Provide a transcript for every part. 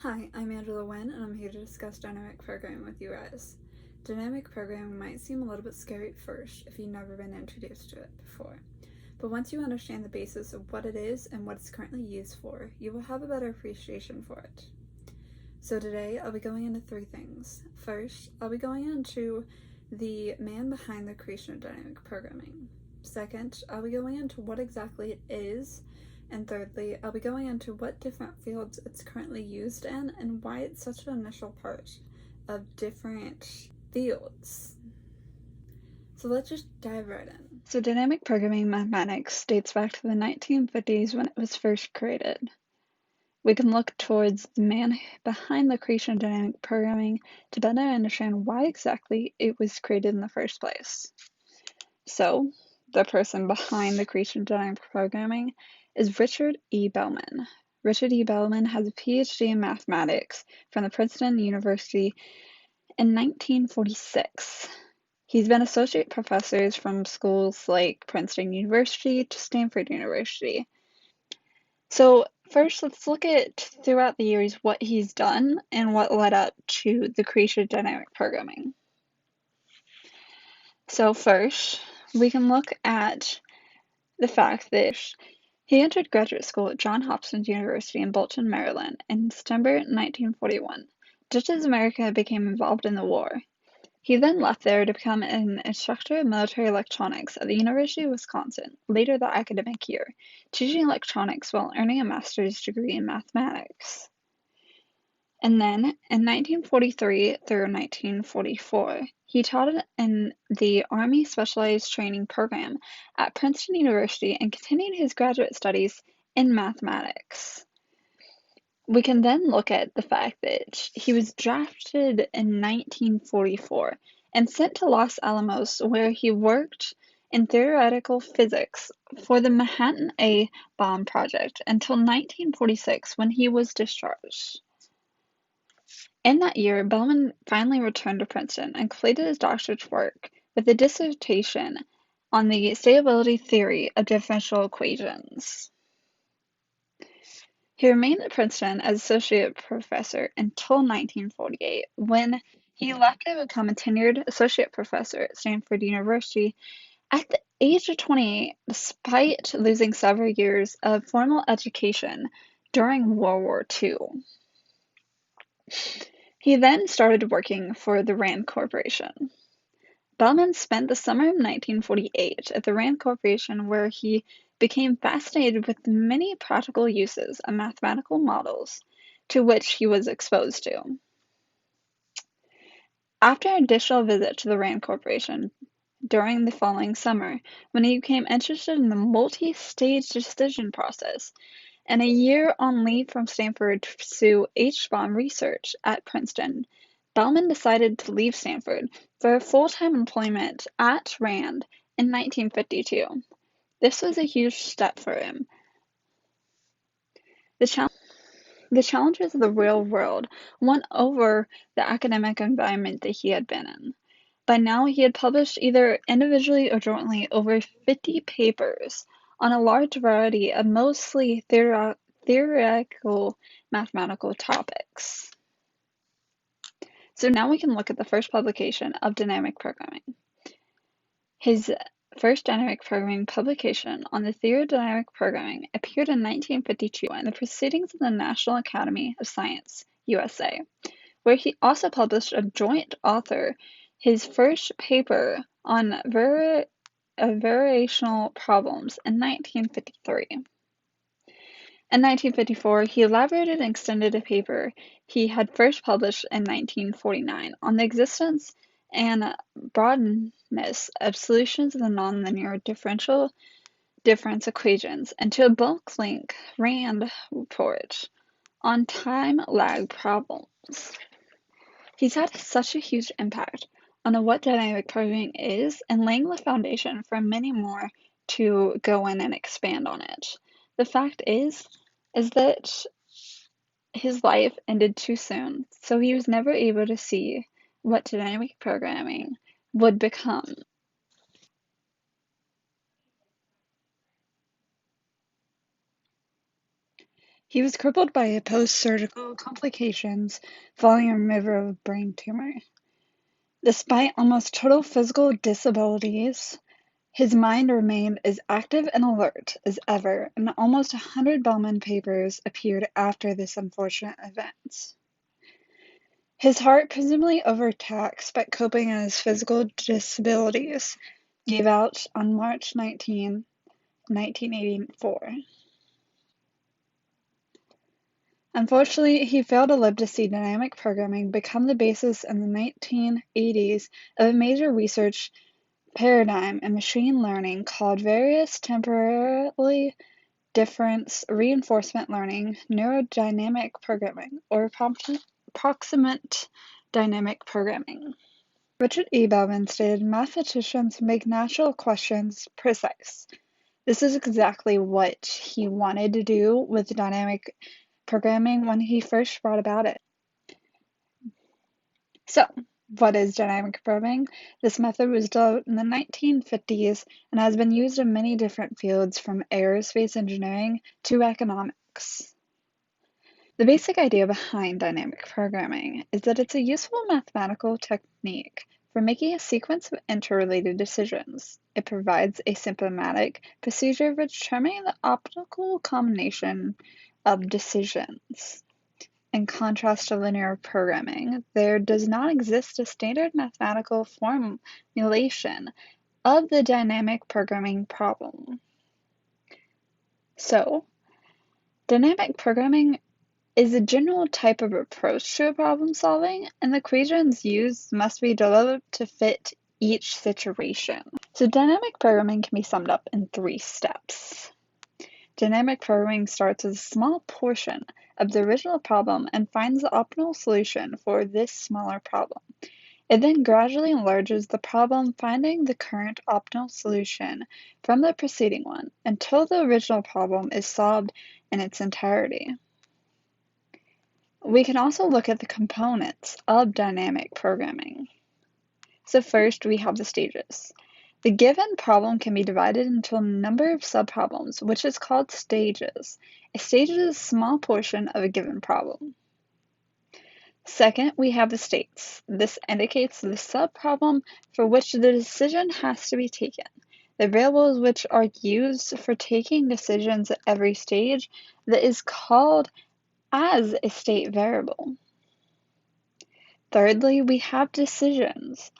Hi, I'm Angela Wen, and I'm here to discuss dynamic programming with you guys. Dynamic programming might seem a little bit scary at first if you've never been introduced to it before. But once you understand the basis of what it is and what it's currently used for, you will have a better appreciation for it. So today, I'll be going into three things. First, I'll be going into the man behind the creation of dynamic programming. Second, I'll be going into what exactly it is. And thirdly, I'll be going into what different fields it's currently used in and why it's such an initial part of different fields. So let's just dive right in. So dynamic programming mathematics dates back to the 1950s when it was first created. We can look towards the man behind the creation of dynamic programming to better understand why exactly it was created in the first place. So, the person behind the creation of dynamic programming is Richard E. Bellman. Richard E. Bellman has a PhD in mathematics from the Princeton University in 1946. He's been associate professors from schools like Princeton University to Stanford University. So first, let's look at throughout the years what he's done and what led up to the creation of dynamic programming. So first, we can look at the fact that he entered graduate school at Johns Hopkins University in Bolton, Maryland in September 1941, just as America became involved in the war. He then left there to become an instructor of military electronics at the University of Wisconsin later that academic year, teaching electronics while earning a master's degree in mathematics. And then, in 1943 through 1944, he taught in the Army Specialized Training Program at Princeton University and continued his graduate studies in mathematics. We can then look at the fact that he was drafted in 1944 and sent to Los Alamos, where he worked in theoretical physics for the Manhattan A bomb project until 1946 when he was discharged. In that year, Bellman finally returned to Princeton and completed his doctorate work with a dissertation on the stability theory of differential equations. He remained at Princeton as associate professor until 1948, when he left to become a tenured associate professor at Stanford University at the age of 28, despite losing several years of formal education during World War II. He then started working for the Rand Corporation. Bellman spent the summer of 1948 at the Rand Corporation, where he became fascinated with the many practical uses of mathematical models to which he was exposed to. After an additional visit to the Rand Corporation during the following summer, when he became interested in the multi-stage decision process, and a year on leave from Stanford to pursue H-bomb research at Princeton, Bellman decided to leave Stanford for full-time employment at Rand in 1952. This was a huge step for him. The challenges of the real world won over the academic environment that he had been in. By now, he had published either individually or jointly over 50 papers on a large variety of mostly theoretical mathematical topics. So now we can look at the first publication of dynamic programming. His first dynamic programming publication on the theory of dynamic programming appeared in 1952 in the Proceedings of the National Academy of Science, USA, where he also published a joint author his first paper on variational problems in 1953. In 1954, he elaborated and extended a paper he had first published in 1949 on the existence and broadness of solutions of the nonlinear differential difference equations into a bulk-length RAND report on time lag problems. He's had such a huge impact on what dynamic programming is and laying the foundation for many more to go in and expand on it. The fact is that his life ended too soon, so he was never able to see what dynamic programming would become. He was crippled by post-surgical complications following a removal of a brain tumor. Despite almost total physical disabilities, his mind remained as active and alert as ever, and almost 100 Bellman papers appeared after this unfortunate event. His heart, presumably overtaxed but coping with his physical disabilities, gave out on March 19, 1984. Unfortunately, he failed to live to see dynamic programming become the basis in the 1980s of a major research paradigm in machine learning called various temporally difference reinforcement learning neurodynamic programming, or approximate dynamic programming. Richard E. Bellman stated, "Mathematicians make natural questions precise." This is exactly what he wanted to do with dynamic programming when he first brought about it. So, what is dynamic programming? This method was developed in the 1950s and has been used in many different fields from aerospace engineering to economics. The basic idea behind dynamic programming is that it's a useful mathematical technique for making a sequence of interrelated decisions. It provides a systematic procedure for determining the optimal combination of decisions. In contrast to linear programming, there does not exist a standard mathematical formulation of the dynamic programming problem. So, dynamic programming is a general type of approach to problem solving, and the equations used must be developed to fit each situation. So, dynamic programming can be summed up in 3 steps. Dynamic programming starts with a small portion of the original problem and finds the optimal solution for this smaller problem. It then gradually enlarges the problem, finding the current optimal solution from the preceding one until the original problem is solved in its entirety. We can also look at the components of dynamic programming. So first, we have the stages. The given problem can be divided into a number of subproblems, which is called stages. A stage is a small portion of a given problem. Second, we have the states. This indicates the subproblem for which the decision has to be taken. The variables which are used for taking decisions at every stage that is called as a state variable. Thirdly, we have decisions.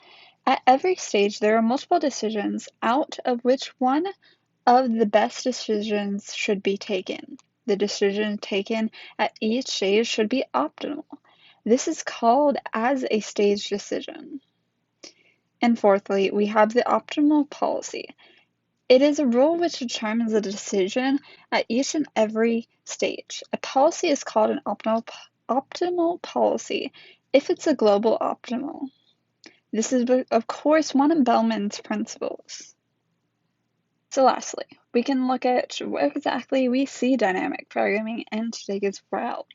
At every stage, there are multiple decisions, out of which one of the best decisions should be taken. The decision taken at each stage should be optimal. This is called as a stage decision. And fourthly, we have the optimal policy. It is a rule which determines a decision at each and every stage. A policy is called an optimal policy if it's a global optimal. This is, of course, one of Bellman's principles. So lastly, we can look at where exactly we see dynamic programming in today's world.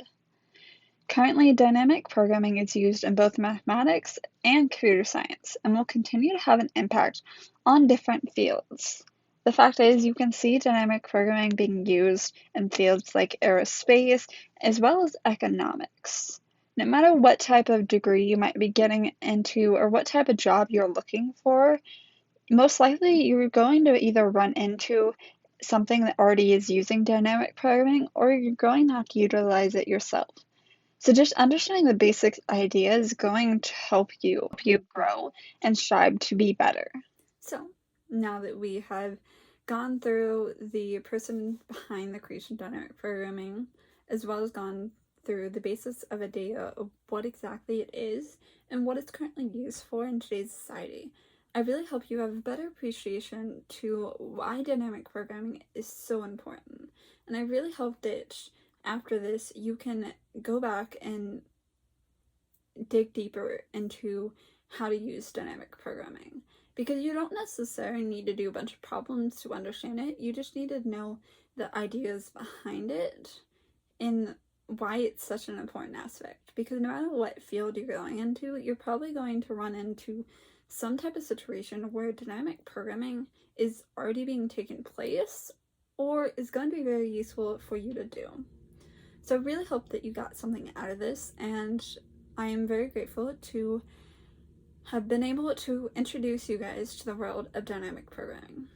Currently, dynamic programming is used in both mathematics and computer science and will continue to have an impact on different fields. The fact is, you can see dynamic programming being used in fields like aerospace as well as economics. No matter what type of degree you might be getting into or what type of job you're looking for, most likely you're going to either run into something that already is using dynamic programming or you're going to have to utilize it yourself. So just understanding the basic idea is going to help you grow and strive to be better. So now that we have gone through the person behind the creation of dynamic programming, as well as gone through the basis of a data of what exactly it is and what it's currently used for in today's society, I really hope you have a better appreciation to why dynamic programming is so important. And I really hope that after this you can go back and dig deeper into how to use dynamic programming. Because you don't necessarily need to do a bunch of problems to understand it. You just need to know the ideas behind it and why it's such an important aspect. Because no matter what field you're going into, you're probably going to run into some type of situation where dynamic programming is already being taken place or is going to be very useful for you to do. So I really hope that you got something out of this, and I am very grateful to have been able to introduce you guys to the world of dynamic programming.